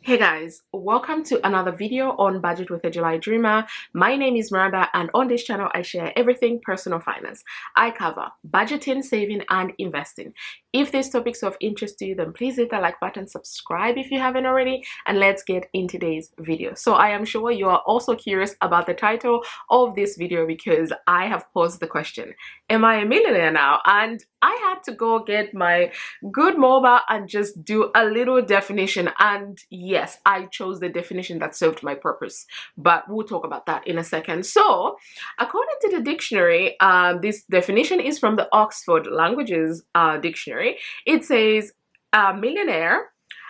Hey guys, welcome to another video on Budget with a July Dreamer. My name is Miranda, and on this channel I share everything personal finance. I cover budgeting, saving and investing. If these topics are of interest to you, then please hit the like button, subscribe if you haven't already, and let's get in today's video. So I am sure you are also curious about the title of this video because I have posed the question, am I a millionaire now? And I had to go get my good mobile and just do a little definition, and yes, I chose the definition that served my purpose, but we'll talk about that in a second. So according to the dictionary, this definition is from the Oxford Languages Dictionary. It says a millionaire,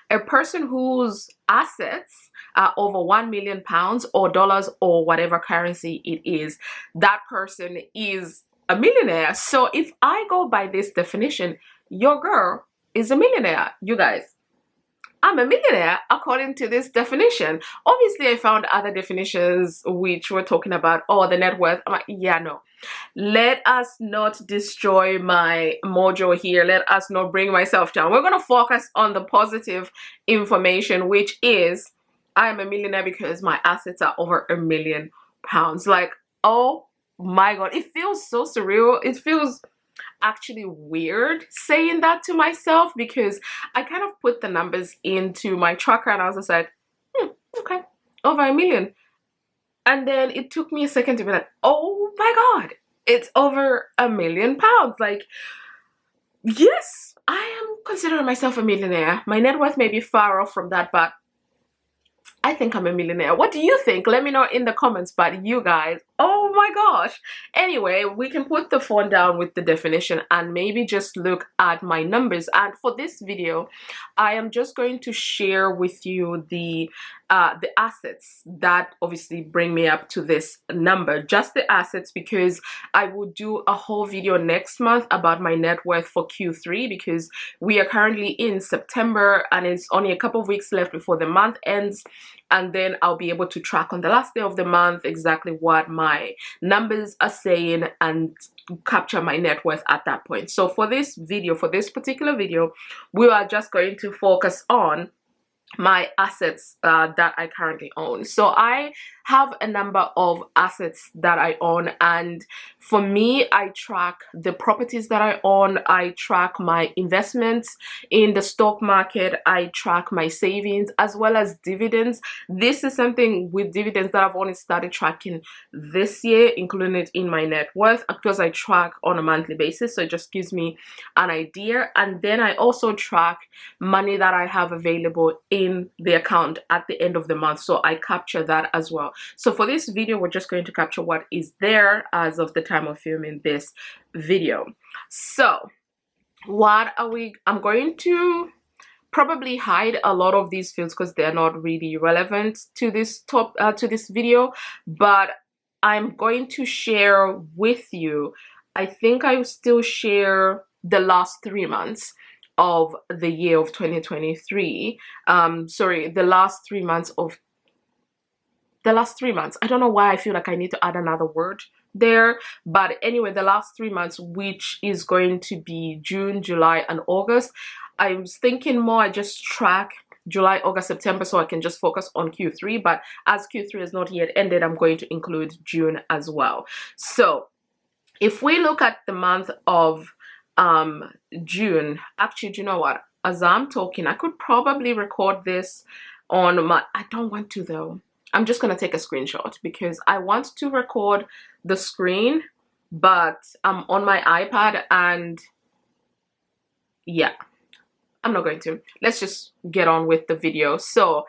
a person whose assets are over 1 million pounds or dollars or whatever currency it is. That person is a millionaire. So if I go by this definition, your girl is a millionaire, you guys. I'm a millionaire according to this definition. Obviously, I found other definitions which were talking about, oh, the net worth. I'm like, yeah, no. Let us not destroy my mojo here. Let us not bring myself down. We're going to focus on the positive information, which is I am a millionaire because my assets are over £1 million. Like, oh my God, it feels so surreal. It feels actually weird saying that to myself because I kind of put the numbers into my tracker and I was just like, okay, over $1 million. And then it took me a second to be like, oh my God, it's over £1 million. Like, yes, I am considering myself a millionaire. My net worth may be far off from that, but I think I'm a millionaire. What do you think? Let me know in the comments. But you guys, oh my gosh. Anyway, we can put the phone down with the definition and maybe just look at my numbers. And for this video, I am just going to share with you the assets that obviously bring me up to this number, just the assets, because I will do a whole video next month about my net worth for Q3 because we are currently in September and it's only a couple of weeks left before the month ends. And then I'll be able to track on the last day of the month exactly what my numbers are saying and capture my net worth at that point. So for this video, for this particular video, we are just going to focus on my assets that I currently own. So I have a number of assets that I own, and for me, I track the properties that I own, I track my investments in the stock market, I track my savings as well as dividends. This is something with dividends that I've only started tracking this year, including it in my net worth, because I track on a monthly basis, so it just gives me an idea. And then I also track money that I have available in the account at the end of the month, so I capture that as well. So for this video, we're just going to capture what is there as of the time of filming this video. So what are we, I'm going to probably hide a lot of these fields because they're not really relevant to this video, but I'm going to share with you, I think I will still share the last 3 months of the year of 2023. Sorry, the last 3 months. I don't know why I feel like I need to add another word there, but anyway, the last 3 months, which is going to be June, July and August. I was thinking more I just track July, August, September so I can just focus on Q3, but as Q3 has not yet ended, I'm going to include June as well. So if we look at the month of June, actually, do you know what, as I'm talking, I could probably record this on my, I don't want to though. I'm just gonna take a screenshot because I want to record the screen, but I'm on my iPad and yeah, I'm not going to. Let's just get on with the video. So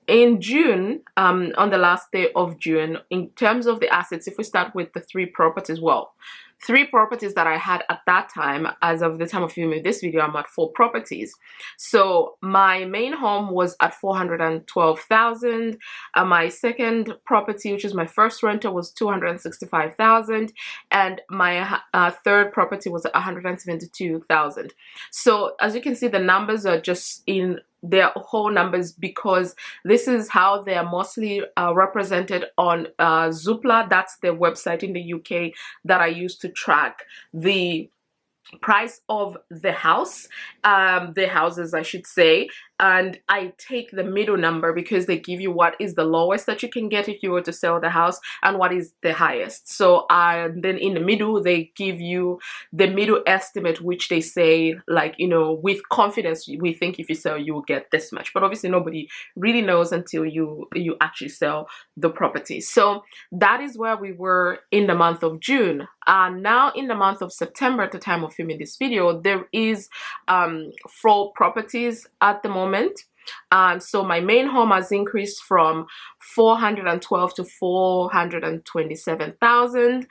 in June, on the last day of June, in terms of the assets, if we start with the 3 properties, well, 3 properties that I had at that time, as of the time of filming this video, I'm at 4 properties. So my main home was at 412,000. My second property, which is my first rental, was 265,000, and my third property was 172,000. So as you can see, the numbers are just in their whole numbers because this is how they are mostly represented on Zoopla. That's the website in the UK that I use to track the price of the house, the houses I should say, and I take the middle number because they give you what is the lowest that you can get if you were to sell the house and what is the highest. So then in the middle they give you the middle estimate, which they say, like, you know, with confidence, we think if you sell you will get this much, but obviously nobody really knows until you actually sell the property. So that is where we were in the month of June. Now in the month of September, at the time of filming this video, there is 4 properties at the moment. So my main home has increased from 412 to 427,000.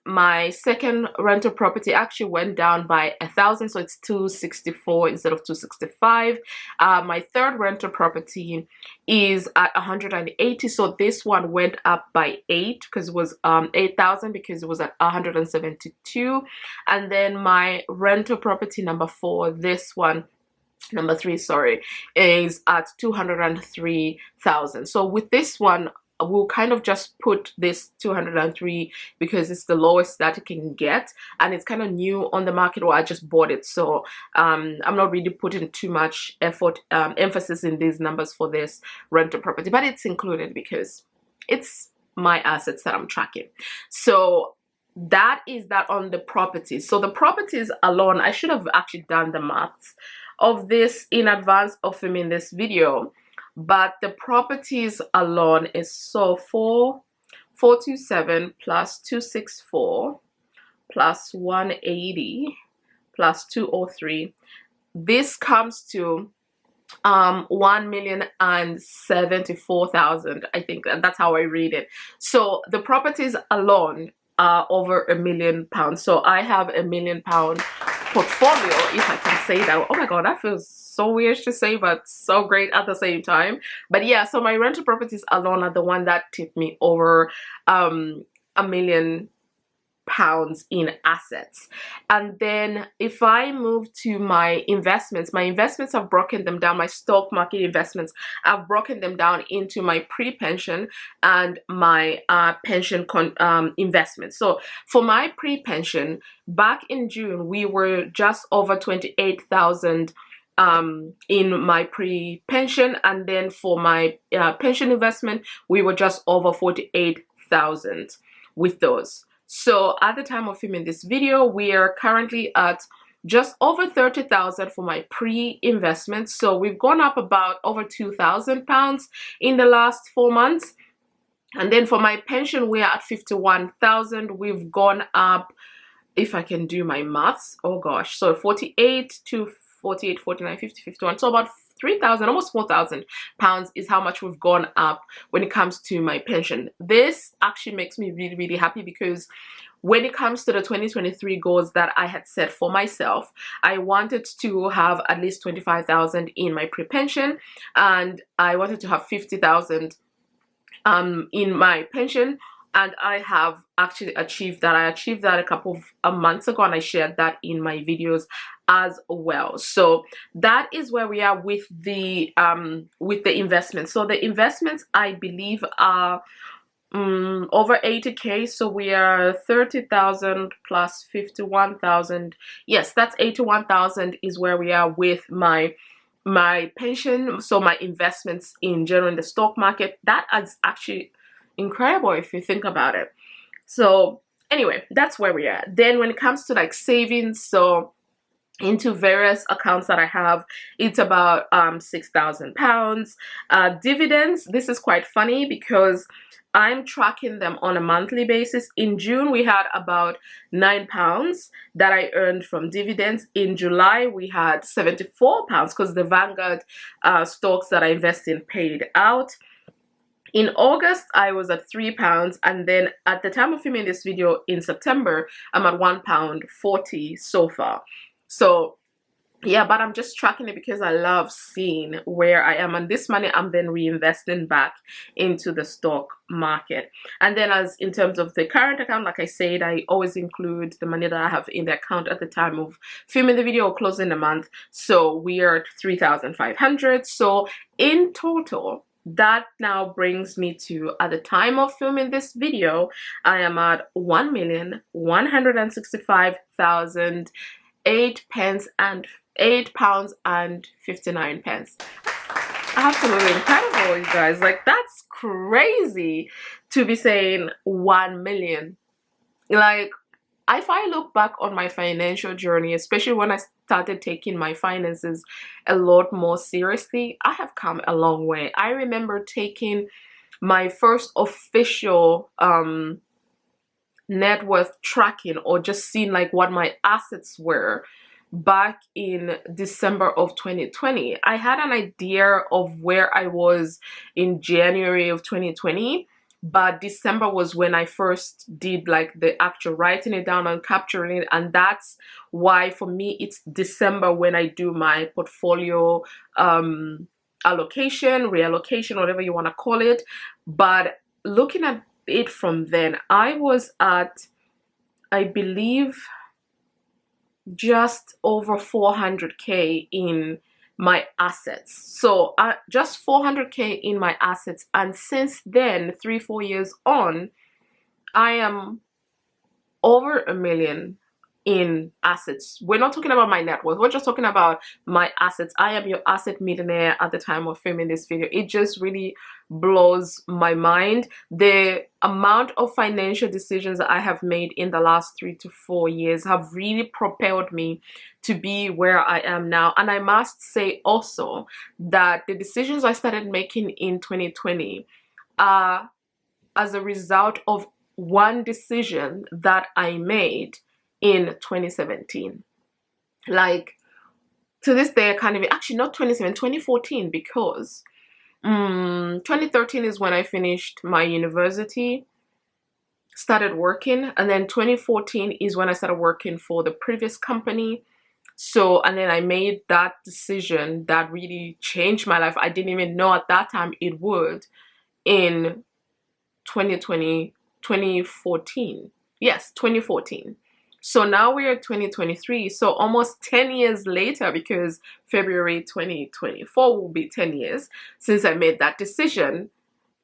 My second rental property actually went down by 1,000, so it's 264 instead of 265. My third rental property is at 180, so this one went up by 8 because it was 8,000 because it was at 172. And then my rental property number 4, this one, number 3, sorry, is at 203,000. So with this one, we'll kind of just put this 203 because it's the lowest that it can get, and it's kind of new on the market, or I just bought it. So I'm not really putting too much emphasis in these numbers for this rental property, but it's included because it's my assets that I'm tracking. So that is that on the properties. So the properties alone, I should have actually done the maths of this in advance of filming this video, but the properties alone is so 427 plus 264 plus 180 plus 203. This comes to 1,074,000. I think that's how I read it. So the properties alone are over £1 million. So I have £1 million portfolio, if I can say that. Oh my god, that feels so weird to say, but so great at the same time. But yeah, so my rental properties alone are the one that tipped me over £1 million in assets. And then if I move to my investments have broken them down. My stock market investments, I've broken them down into my pre-pension and my pension investments. So for my pre-pension, back in June, we were just over 28,000 in my pre-pension, and then for my pension investment, we were just over 48,000 with those. So at the time of filming this video, we are currently at just over 30,000 for my pre-investment. So we've gone up about over £2,000 in the last 4 months. And then for my pension, we are at 51,000. We've gone up, if I can do my maths, oh gosh, so 48 to 48, 49, 50, 51. So about 3,000, almost 4,000 pounds is how much we've gone up when it comes to my pension. This actually makes me really, really happy because when it comes to the 2023 goals that I had set for myself, I wanted to have at least 25,000 in my pre-pension, and I wanted to have 50,000 in my pension. And I have actually achieved that. I achieved that a couple of months ago, and I shared that in my videos as well. So that is where we are with the investments. So the investments, I believe, are over 80k. So we are 30,000 plus 51,000. Yes, that's 81,000 is where we are with my pension. So my investments in general in the stock market, that is actually incredible if you think about it. So anyway, that's where we are. Then when it comes to like savings, so into various accounts that I have, it's about £6,000. Dividends, this is quite funny because I'm tracking them on a monthly basis. In June, we had about £9 that I earned from dividends. In July, we had £74 because the Vanguard stocks that I invest in paid out. In August, I was at £3, and then at the time of filming this video in September, I'm at £1.40 so far. So yeah, but I'm just tracking it because I love seeing where I am, and this money I'm then reinvesting back into the stock market. And then as in terms of the current account, like I said, I always include the money that I have in the account at the time of filming the video or closing the month. So we are at 3,500. So in total, that now brings me to, at the time of filming this video, I am at 1,165,000 £8.59. Absolutely incredible, you guys. Like, that's crazy to be saying 1 million. Like, if I look back on my financial journey, especially when I started taking my finances a lot more seriously, I have come a long way. I remember taking my first official net worth tracking, or just seeing like what my assets were, back in December of 2020. I had an idea of where I was in January of 2020, but December was when I first did like the actual writing it down and capturing it, and that's why for me it's December when I do my portfolio allocation, reallocation, whatever you want to call it. But looking at it from then, I was at, I believe, just over 400k in my assets. So just 400k in my assets, and since then, 3-4 years on, I am over $1 million in assets. We're not talking about my net worth, we're just talking about my assets. I am your asset millionaire at the time of filming this video. It just really blows my mind, the amount of financial decisions that I have made in the last 3 to 4 years have really propelled me to be where I am now. And I must say also that the decisions I started making in 2020 are as a result of one decision that I made in 2017. Like, to this day, I can't even, actually not 2014, because 2013 is when I finished my university, started working, and then 2014 is when I started working for the previous company. So, and then I made that decision that really changed my life. I didn't even know at that time it would, in 2014. Yes, 2014. So now we're at 2023. So almost 10 years later, because February 2024 will be 10 years since I made that decision,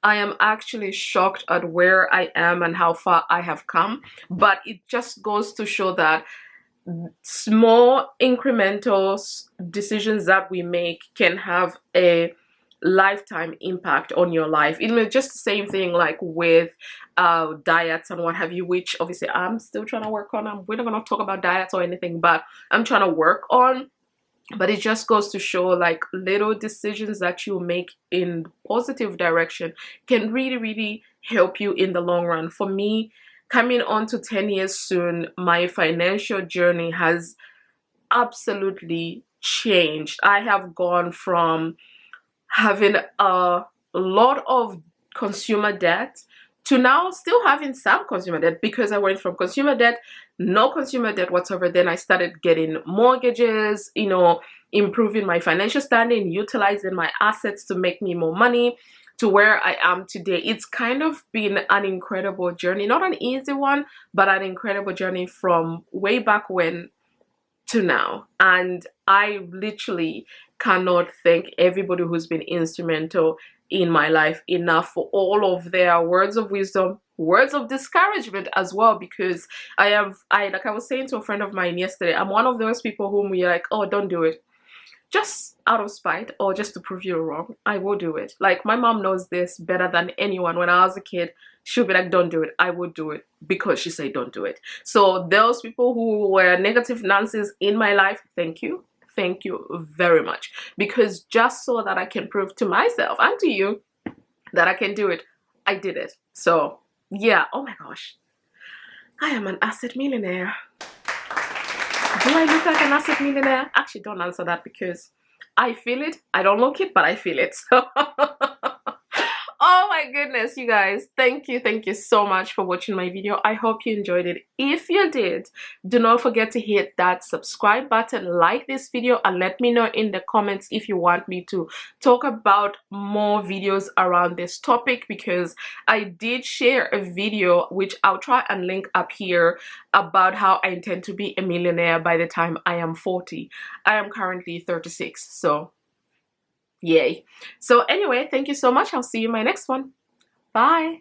I am actually shocked at where I am and how far I have come. But it just goes to show that small incremental decisions that we make can have a lifetime impact on your life. Even just the same thing like with diets and what have you, which obviously I'm still trying to work on. We're not going to talk about diets or anything, but I'm trying to work on. But it just goes to show, like, little decisions that you make in positive direction can really, really help you in the long run. For me, coming on to 10 years soon, my financial journey has absolutely changed. I have gone from having a lot of consumer debt to now still having some consumer debt, because I went from consumer debt, no consumer debt whatsoever. Then I started getting mortgages, you know, improving my financial standing, utilizing my assets to make me more money, to where I am today. It's kind of been an incredible journey, not an easy one, but an incredible journey from way back when to now. And I literally cannot thank everybody who's been instrumental in my life enough for all of their words of wisdom, words of discouragement as well, because like I was saying to a friend of mine yesterday, I'm one of those people whom we like, oh, don't do it, just out of spite or just to prove you wrong. I will do it. Like, my mom knows this better than anyone. When I was a kid, she'll be like, don't do it. I would do it because she said don't do it. So those people who were negative Nancy's in my life, thank you. Thank you very much. Because just so that I can prove to myself and to you that I can do it, I did it. So yeah, oh my gosh, I am an asset millionaire. Do I look like an asset millionaire? Actually, don't answer that, because I feel it. I don't look it, but I feel it. So oh my goodness, you guys, thank you so much for watching my video. I hope you enjoyed it. If you did, do not forget to hit that subscribe button, like this video, and let me know in the comments if you want me to talk about more videos around this topic, because I did share a video which I'll try and link up here about how I intend to be a millionaire by the time I am 40. I am currently 36, so yay. So anyway, thank you so much. I'll see you in my next one. Bye.